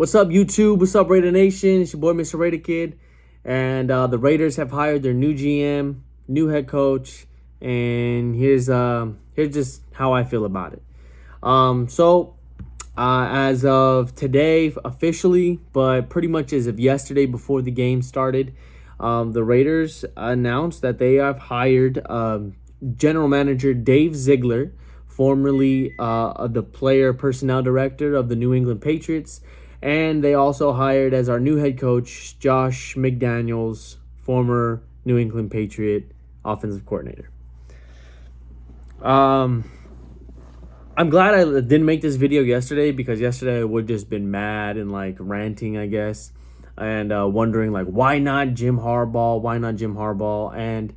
What's up, YouTube? What's up, Raider Nation? It's your boy, Mr. Raider Kid. And the Raiders have hired their new GM, new head coach. And here's just how I feel about it. As of today, officially, but pretty much as of yesterday before the game started, the Raiders announced that they have hired General Manager Dave Ziegler, formerly the player personnel director of the New England Patriots. And they also hired as our new head coach, Josh McDaniels, former New England Patriot offensive coordinator. I'm glad I didn't make this video yesterday, because yesterday I would just been mad and like ranting, I guess, and wondering like, why not Jim Harbaugh? Why not Jim Harbaugh? And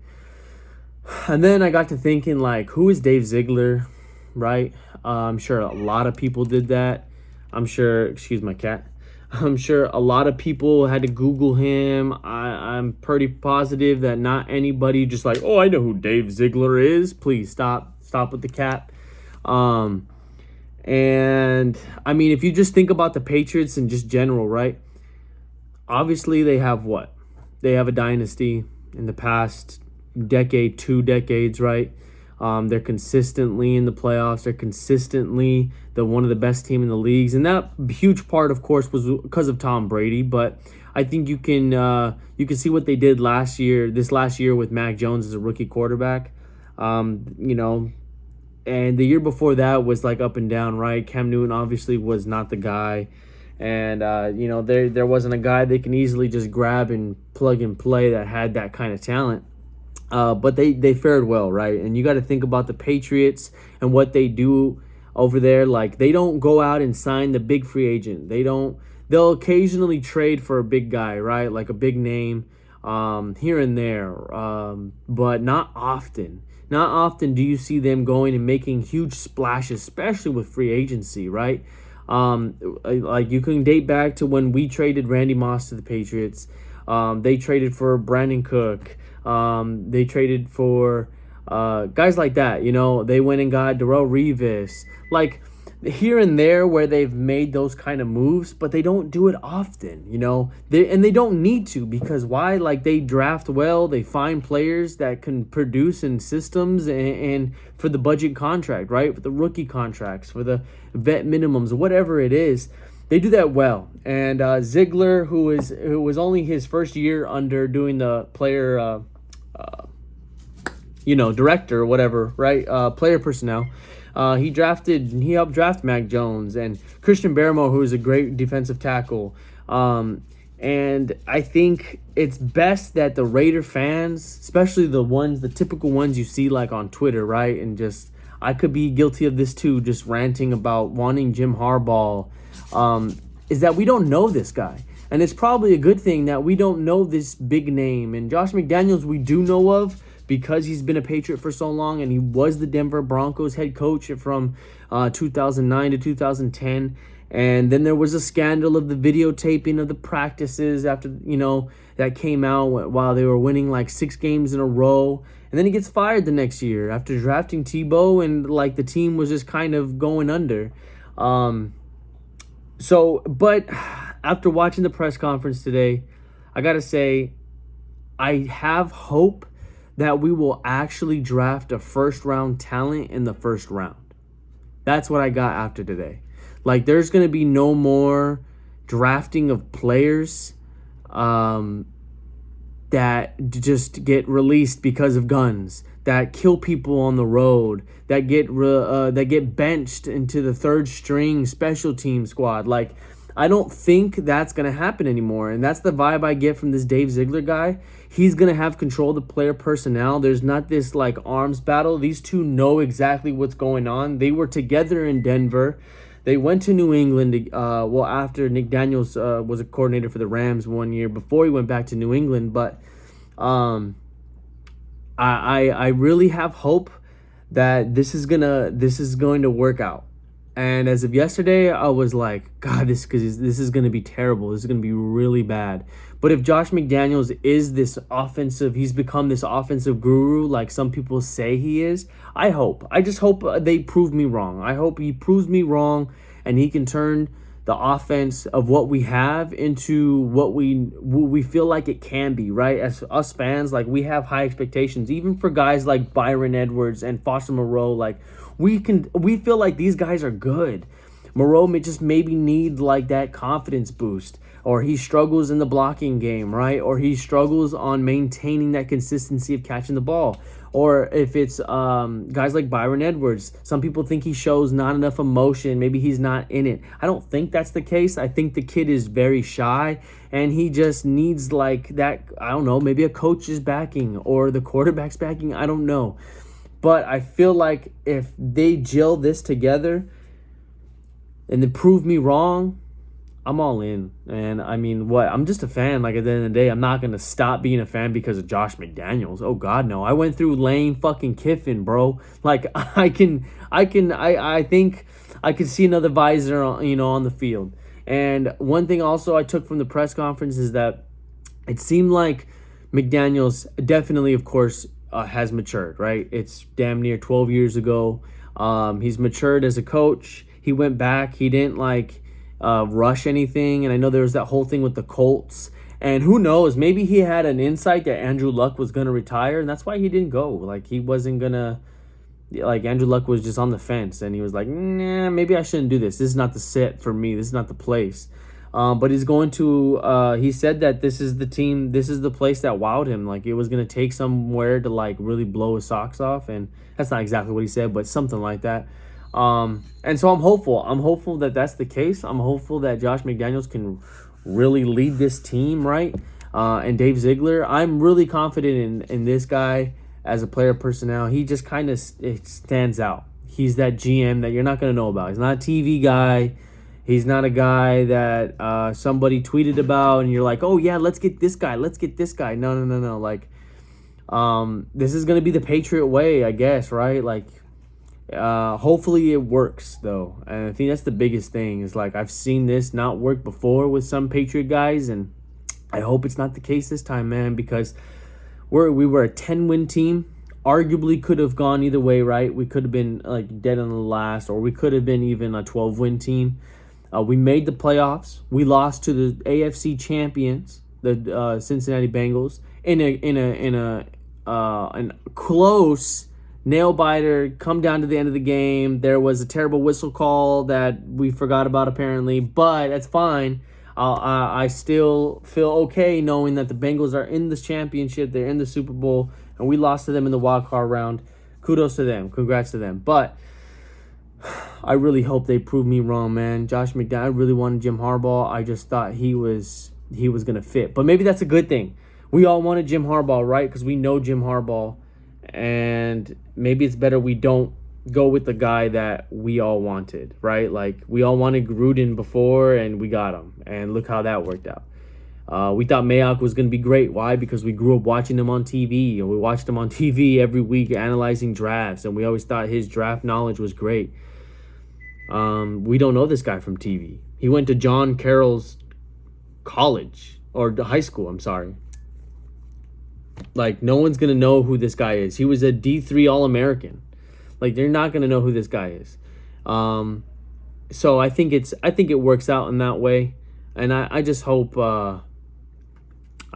then I got to thinking, like, who is Dave Ziegler, right? I'm sure a lot of people did that. I'm sure, excuse my cat. I'm sure a lot of people had to Google him. I'm pretty positive that not anybody just like, oh, I know who Dave Ziegler is. Please stop with the cat. And I mean, if you just think about the Patriots in just general, right? Obviously, they have what? They have a dynasty in the past decade, 2 decades, right? They're consistently in the playoffs. They're consistently one of the best team in the leagues, and that huge part, of course, was because of Tom Brady. But I think you can see what they did this last year with Mac Jones as a rookie quarterback. And the year before that was like up and down, right? Cam Newton obviously was not the guy, and there wasn't a guy they can easily just grab and plug and play that had that kind of talent. But they fared well, right? And you got to think about the Patriots and what they do over there. Like, they don't go out and sign the big free agent. They'll occasionally trade for a big guy, right? Like a big name here and there, but not often. Not often do you see them going and making huge splashes, especially with free agency, right? Like, you can date back to when we traded Randy Moss to the Patriots. They traded for Brandon Cook. They traded for guys like that. They went and got Darrelle Revis. Like, here and there where they've made those kind of moves, but they don't do it often. They don't need to, because why? Like, they draft well, they find players that can produce in systems, and for the budget contract, right? For the rookie contracts, for the vet minimums, whatever it is. They do that well. And Ziegler, who was only his first year under doing the player director or whatever, right? Player personnel. He helped draft Mac Jones and Christian Barmore, who is a great defensive tackle. And I think it's best that the Raider fans, especially the typical ones you see like on Twitter, right? And just, I could be guilty of this too, just ranting about wanting Jim Harbaugh, is that we don't know this guy. And it's probably a good thing that we don't know this big name. And Josh McDaniels we do know of, because he's been a Patriot for so long, and he was the Denver Broncos head coach from 2009 to 2010. And then there was a scandal of the videotaping of the practices after, that came out while they were winning like 6 games in a row. And then he gets fired the next year after drafting Tebow, and like the team was just kind of going under. But after watching the press conference today, I got to say, I have hope that we will actually draft a first-round talent in the first round. That's what I got after today. Like, there's going to be no more drafting of players that just get released because of guns, that kill people on the road, that get benched into the third-string special team squad. Like, I don't think that's going to happen anymore. And that's the vibe I get from this Dave Ziegler guy. He's going to have control of the player personnel. There's not this like arms battle. These two know exactly what's going on. They were together in Denver. They went to New England, after Nick Daniels was a coordinator for the Rams 1 year before he went back to New England. But I really have hope that this is going to work out. And as of yesterday, I was like, God, this is going to be terrible. This is going to be really bad. But if Josh McDaniels is he's become this offensive guru like some people say he is, I just hope they prove me wrong. I hope he proves me wrong and he can turn the offense of what we have into what we feel like it can be, right? As us fans, like, we have high expectations, even for guys like Byron Edwards and Foster Moreau. Like, we feel like these guys are good. Moreau may just maybe need like that confidence boost, or he struggles in the blocking game, right? Or he struggles on maintaining that consistency of catching the ball. Or if it's guys like Byron Edwards, some people think he shows not enough emotion. Maybe he's not in it. I don't think that's the case. I think the kid is very shy, and he just needs like that, I don't know, maybe a coach's backing or the quarterback's backing. I don't know. But I feel like if they gel this together and then prove me wrong, I'm all in. And I mean, what? I'm just a fan. Like, at the end of the day, I'm not going to stop being a fan because of Josh McDaniels. Oh, God, no. I went through Lane fucking Kiffin, bro. Like, I think I could see another visor, on the field. And one thing also I took from the press conference is that it seemed like McDaniels definitely, of course, has matured, right? It's damn near 12 years ago. He's matured as a coach. He went back. He didn't, rush anything. And I know there was that whole thing with the Colts. And who knows, maybe he had an insight that Andrew Luck was going to retire, and that's why he didn't go. Like, he wasn't going to, Andrew Luck was just on the fence, and he was like, nah, maybe I shouldn't do this. This is not the set for me. This is not the place. But he's going to, he said that this is the team, this is the place that wowed him. Like, it was going to take somewhere to, really blow his socks off. And that's not exactly what he said, but something like that. And so I'm hopeful. I'm hopeful that that's the case. I'm hopeful that Josh McDaniels can really lead this team, right? And Dave Ziegler, I'm really confident in this guy as a player personnel. He just kind of stands out. He's that GM that you're not going to know about. He's not a TV guy. He's not a guy that somebody tweeted about and you're like, oh, yeah, let's get this guy. Let's get this guy. No. Like, this is going to be the Patriot way, I guess, right? Like, hopefully it works, though. And I think that's the biggest thing is, like, I've seen this not work before with some Patriot guys, and I hope it's not the case this time, man, because we were a 10-win team. Arguably could have gone either way, right? We could have been like dead on the last, or we could have been even a 12-win team. We made the playoffs. We lost to the AFC champions, the Cincinnati Bengals, in a close nail biter. Come down to the end of the game. There was a terrible whistle call that we forgot about apparently, but that's fine. I still feel okay knowing that the Bengals are in this championship. They're in the Super Bowl, and we lost to them in the wild card round. Kudos to them. Congrats to them. But I really hope they prove me wrong, man. Josh McDaniels, I really wanted Jim Harbaugh. I just thought he was going to fit. But maybe that's a good thing. We all wanted Jim Harbaugh, right? Because we know Jim Harbaugh. And maybe it's better we don't go with the guy that we all wanted, right? Like, we all wanted Gruden before, and we got him. And look how that worked out. We thought Mayock was going to be great. Why? Because we grew up watching him on TV. And we watched him on TV every week analyzing drafts. And we always thought his draft knowledge was great. We don't know this guy from TV. He went to John Carroll's college. Or high school, I'm sorry. Like, no one's going to know who this guy is. He was a D3 All-American. Like, they're not going to know who this guy is. So I think it works out in that way. And I just hope I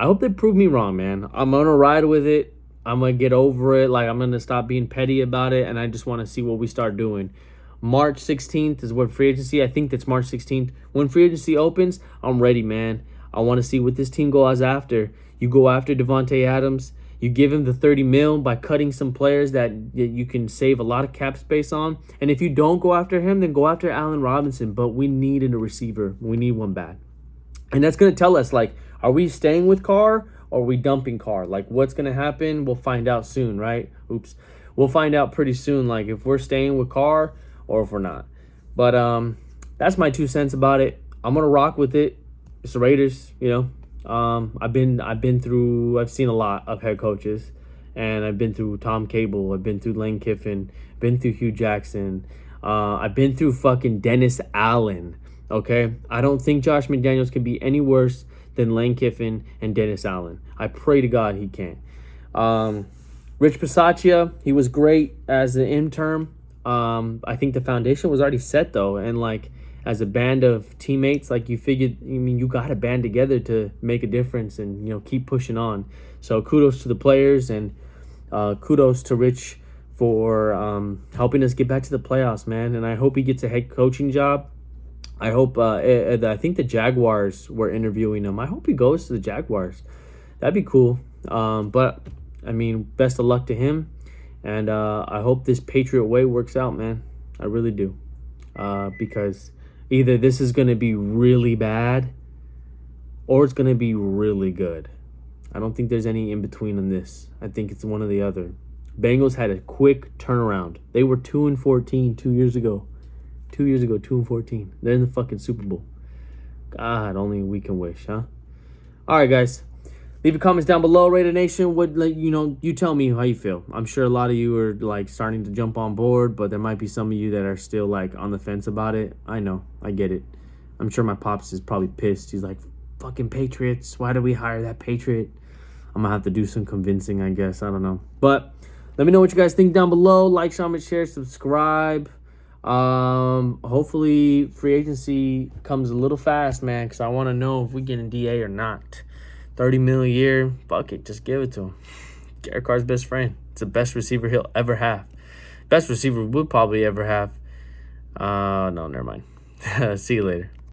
hope they prove me wrong, man. I'm going to ride with it. I'm going to get over it. Like, I'm going to stop being petty about it. And I just want to see what we start doing. March 16th is when free agency. I think that's March 16th. When free agency opens, I'm ready, man. I want to see what this team goes after. You go after Devontae Adams. You give him the $30 million by cutting some players that you can save a lot of cap space on. And if you don't go after him, then go after Allen Robinson. But we need a receiver. We need one bad. And that's going to tell us, like, are we staying with Carr or are we dumping Carr? Like, what's going to happen? We'll find out soon, right? We'll find out pretty soon, like, if we're staying with Carr or if we're not. But that's my 2 cents about it. I'm going to rock with it. It's the Raiders, you know. I've seen a lot of head coaches, and I've been through Tom Cable, I've been through Lane Kiffin, been through Hugh Jackson, I've been through fucking Dennis Allen, okay? I don't think Josh McDaniels can be any worse than Lane Kiffin and Dennis Allen. I pray to God he can't. Rich Bisaccia, he was great as an intern. I think the foundation was already set, though, and, like, as a band of teammates, like you figured, I mean, you got to band together to make a difference and, keep pushing on. So kudos to the players, and kudos to Rich for helping us get back to the playoffs, man. And I hope he gets a head coaching job. I hope, I think the Jaguars were interviewing him. I hope he goes to the Jaguars. That'd be cool. But, I mean, best of luck to him. And I hope this Patriot way works out, man. I really do. Because either this is going to be really bad or it's going to be really good. I don't think there's any in between on this. I think it's one or the other. Bengals had a quick turnaround. They were 2-14 2 years ago. 2 years ago, 2-14. They're in the fucking Super Bowl. God, only we can wish, huh? All right, guys. Leave your comments down below, Raider Nation. You tell me how you feel. I'm sure a lot of you are like starting to jump on board, but there might be some of you that are still like on the fence about it. I know, I get it. I'm sure my pops is probably pissed. He's like, fucking Patriots. Why did we hire that Patriot? I'm gonna have to do some convincing, I guess. I don't know. But let me know what you guys think down below. Like, comment, share, subscribe. Hopefully free agency comes a little fast, man, because I want to know if we get an DA or not. 30 mil a year, fuck it, just give it to him. Derek Carr's best friend. It's the best receiver he'll ever have. Best receiver we'll probably ever have. No, never mind. See you later.